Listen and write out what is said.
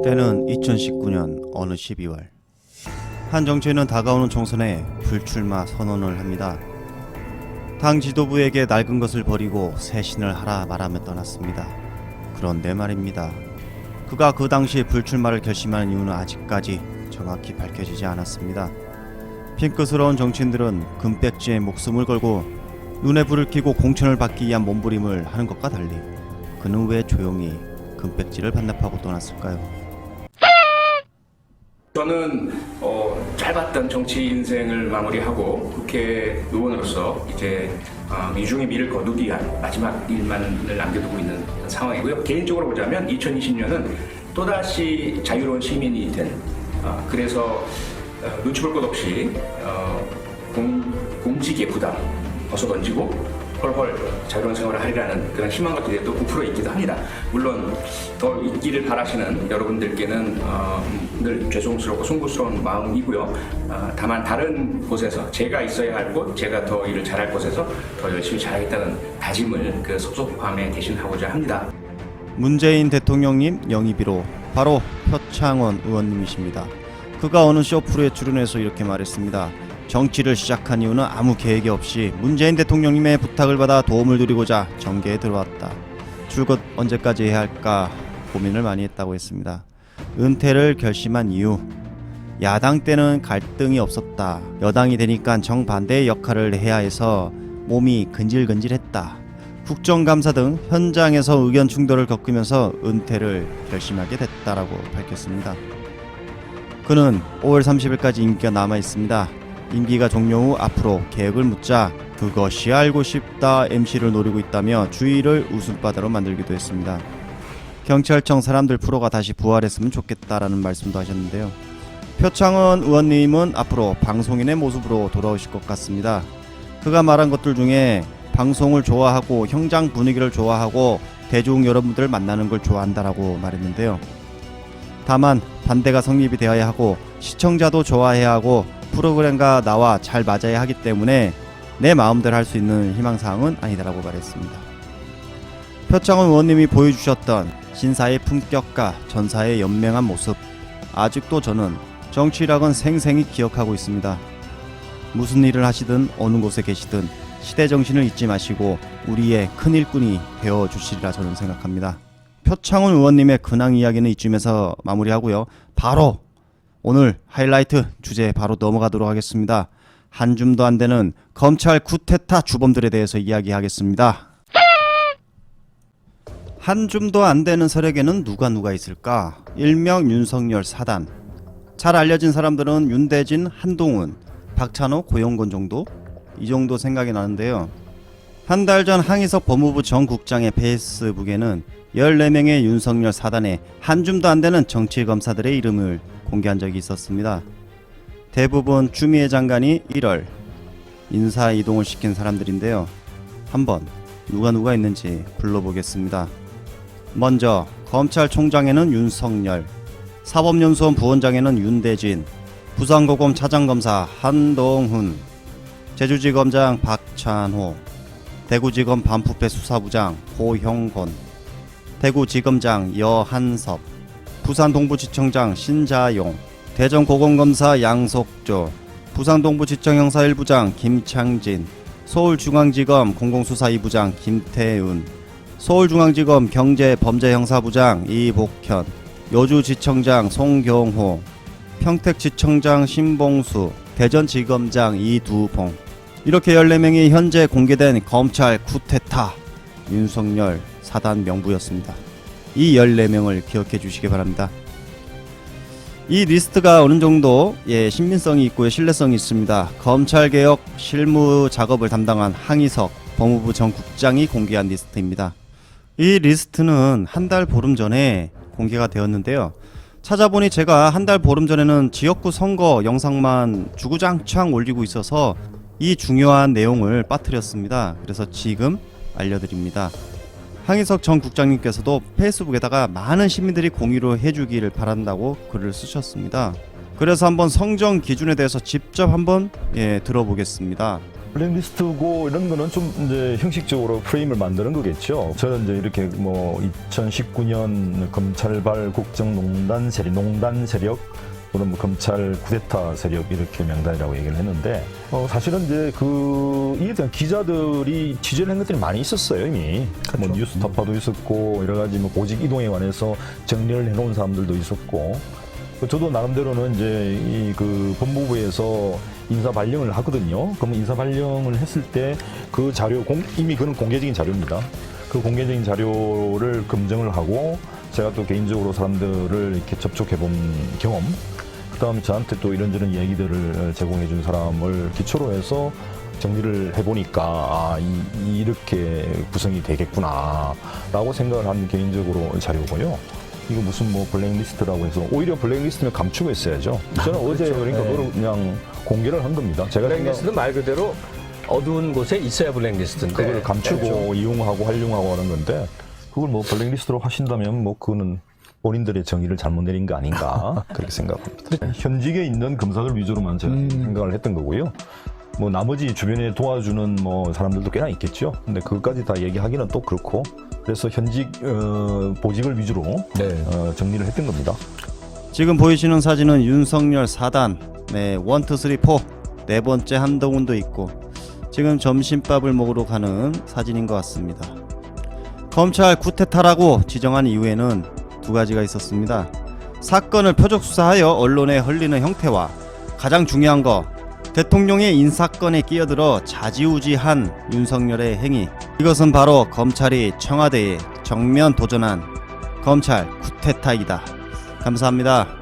때는 2019년 어느 12월 한 정치인은 다가오는 총선에 불출마 선언을 합니다. 당 지도부에게 낡은 것을 버리고 쇄신을 하라 말하며 떠났습니다. 그런데 말입니다. 그가 그 당시 불출마를 결심한 이유는 아직까지 정확히 밝혀지지 않았습니다. 핑크스러운 정치인들은 금백지에 목숨을 걸고 눈에 불을 켜고 공천을 받기 위한 몸부림을 하는 것과 달리 그는 왜 조용히 금백지를 반납하고 떠났을까요? 저는 짧았던 정치 인생을 마무리하고 국회 의원으로서 이제 이중의 미를 거두기 위한 마지막 일만을 남겨두고 있는 상황이고요. 개인적으로 보자면 2020년은 또다시 자유로운 시민이 된 그래서 눈치 볼 것 없이 공직의 부담 벗어던지고 헐헐 자유로운 생활을 하리라는 그런 희망과 기대도 또 부풀어 있기도 합니다. 물론 더 있기를 바라시는 여러분들께는 늘 죄송스럽고 송구스러운 마음이고요. 다만 다른 곳에서 제가 있어야 할 곳, 제가 더 일을 잘할 곳에서 더 열심히 잘하겠다는 다짐을 그 섭섭함에 대신하고자 합니다. 문재인 대통령님 영입이로 바로 표창원 의원님이십니다. 그가 어느 쇼프로에 출연해서 이렇게 말했습니다. 정치를 시작한 이유는 아무 계획이 없이 문재인 대통령님의 부탁을 받아 도움을 드리고자 정계에 들어왔다. 출근 언제까지 해야 할까 고민을 많이 했다고 했습니다. 은퇴를 결심한 이유, 야당 때는 갈등이 없었다. 여당이 되니까 정반대의 역할을 해야 해서 몸이 근질근질했다. 국정감사 등 현장에서 의견 충돌을 겪으면서 은퇴를 결심하게 됐다라고 밝혔습니다. 그는 5월 30일까지 임기가 남아 있습니다. 임기가 종료 후 앞으로 계획을 묻자 그것이 알고 싶다 MC를 노리고 있다며 주의를 웃음바다로 만들기도 했습니다. 경찰청 사람들 프로가 다시 부활했으면 좋겠다라는 말씀도 하셨는데요. 표창원 의원님은 앞으로 방송인의 모습으로 돌아오실 것 같습니다. 그가 말한 것들 중에 방송을 좋아하고 현장 분위기를 좋아하고 대중 여러분들을 만나는 걸 좋아한다라고 말했는데요. 다만 반대가 성립이 되어야 하고 시청자도 좋아해야 하고 프로그램과 나와 잘 맞아야 하기 때문에 내 마음대로 할 수 있는 희망사항은 아니다라고 말했습니다. 표창원 의원님이 보여주셨던 신사의 품격과 전사의 연맹한 모습, 아직도 저는 정치력은 생생히 기억하고 있습니다. 무슨 일을 하시든 어느 곳에 계시든 시대정신을 잊지 마시고 우리의 큰 일꾼이 되어주시리라 저는 생각합니다. 표창원 의원님의 근황 이야기는 이쯤에서 마무리하고요. 바로 오늘 하이라이트 주제에 바로 넘어가도록 하겠습니다. 한 줌도 안 되는 검찰 쿠데타 주범들에 대해서 이야기하겠습니다. 한 줌도 안 되는 세력에는 누가 있을까? 일명 윤석열 사단. 잘 알려진 사람들은 윤대진, 한동훈, 박찬호, 고영건 정도? 이 정도 생각이 나는데요. 한 달 전 항희석 법무부 전 국장의 페이스북에는 14명의 윤석열 사단에 한 줌도 안 되는 정치검사들의 이름을 공개한 적이 있었습니다. 대부분 추미애 장관이 1월 인사 이동을 시킨 사람들인데요. 한번 누가 있는지 불러보겠습니다. 먼저 검찰총장에는 윤석열, 사법연수원 부원장에는 윤대진, 부산고검 차장검사 한동훈, 제주지검장 박찬호, 대구지검 반부패 수사부장 고형곤, 대구지검장 여한섭, 부산동부지청장 신자용, 대전고검검사 양석조, 부산동부지청 형사 1부장 김창진, 서울중앙지검 공공수사 2부장 김태훈, 서울중앙지검 경제범죄형사부장 이복현, 여주지청장 송경호, 평택지청장 신봉수, 대전지검장 이두봉. 이렇게 14명이 현재 공개된 검찰 쿠데타 윤석열 사단 명부였습니다. 이 14명을 기억해 주시기 바랍니다. 이 리스트가 어느 정도 신빙성이 있고요, 신뢰성이 있습니다. 검찰개혁 실무 작업을 담당한 항희석 법무부 전 국장이 공개한 리스트입니다. 이 리스트는 한 달 보름 전에 공개가 되었는데요. 찾아보니 제가 한 달 보름 전에는 지역구 선거 영상만 주구장창 올리고 있어서 이 중요한 내용을 빠뜨렸습니다. 그래서 지금 알려드립니다. 항희석 전 국장님께서도 페이스북에다가 많은 시민들이 공유를 해주기를 바란다고 글을 쓰셨습니다. 그래서 한번 성정 기준에 대해서 직접 한번 들어보겠습니다. 블랙리스트고 이런 거는 좀 이제 형식적으로 프레임을 만드는 거겠죠. 저는 이제 이렇게 뭐 2019년 검찰발 국정농단 세력 또는 뭐 검찰 쿠데타 세력 이렇게 명단이라고 얘기를 했는데 사실은 이제 이에 대한 기자들이 취재를 한 것들이 많이 있었어요 이미. 그렇죠. 뭐 뉴스타파도 있었고 여러 가지 뭐 보직 이동에 관해서 정리를 해놓은 사람들도 있었고. 저도 나름대로는 이제 그 법무부에서 인사 발령을 하거든요. 그러면 인사 발령을 했을 때 그 자료 이미 그는 공개적인 자료입니다. 그 공개적인 자료를 검증을 하고 제가 또 개인적으로 사람들을 이렇게 접촉해 본 경험, 그다음에 저한테 또 이런저런 얘기들을 제공해 준 사람을 기초로 해서 정리를 해보니까 이렇게 구성이 되겠구나라고 생각을 한 개인적으로 자료고요. 이거 무슨 뭐 블랙리스트라고 해서 오히려 블랙리스트는 감추고 있어야죠. 저는 어제 그렇죠. 그러니까 네. 그걸 그냥 공개를 한 겁니다. 제가 블랙리스트는 말 그대로 어두운 곳에 있어야 블랙리스트인데 그걸 감추고 그렇죠. 이용하고 활용하고 하는 건데 그걸 뭐 블랙리스트로 하신다면 뭐 그거는 본인들의 정의를 잘못 내린 거 아닌가 그렇게 생각합니다. 현직에 있는 검사들 위주로만 제가 생각을 했던 거고요. 뭐 나머지 주변에 도와주는 뭐 사람들도 꽤나 있겠죠. 근데 그것까지 다 얘기하기는 또 그렇고 그래서 현직 보직을 위주로 네. 정리를 했던 겁니다. 지금 보이시는 사진은 윤석열 4단, 네, 1, 2, 3, 4, 네 번째 한동훈도 있고 지금 점심밥을 먹으러 가는 사진인 것 같습니다. 검찰 쿠데타라고 지정한 이유에는 두 가지가 있었습니다. 사건을 표적 수사하여 언론에 흘리는 형태와 가장 중요한 거 대통령의 인사건에 끼어들어 좌지우지한 윤석열의 행위, 이것은 바로 검찰이 청와대에 정면 도전한 검찰 쿠데타이다. 감사합니다.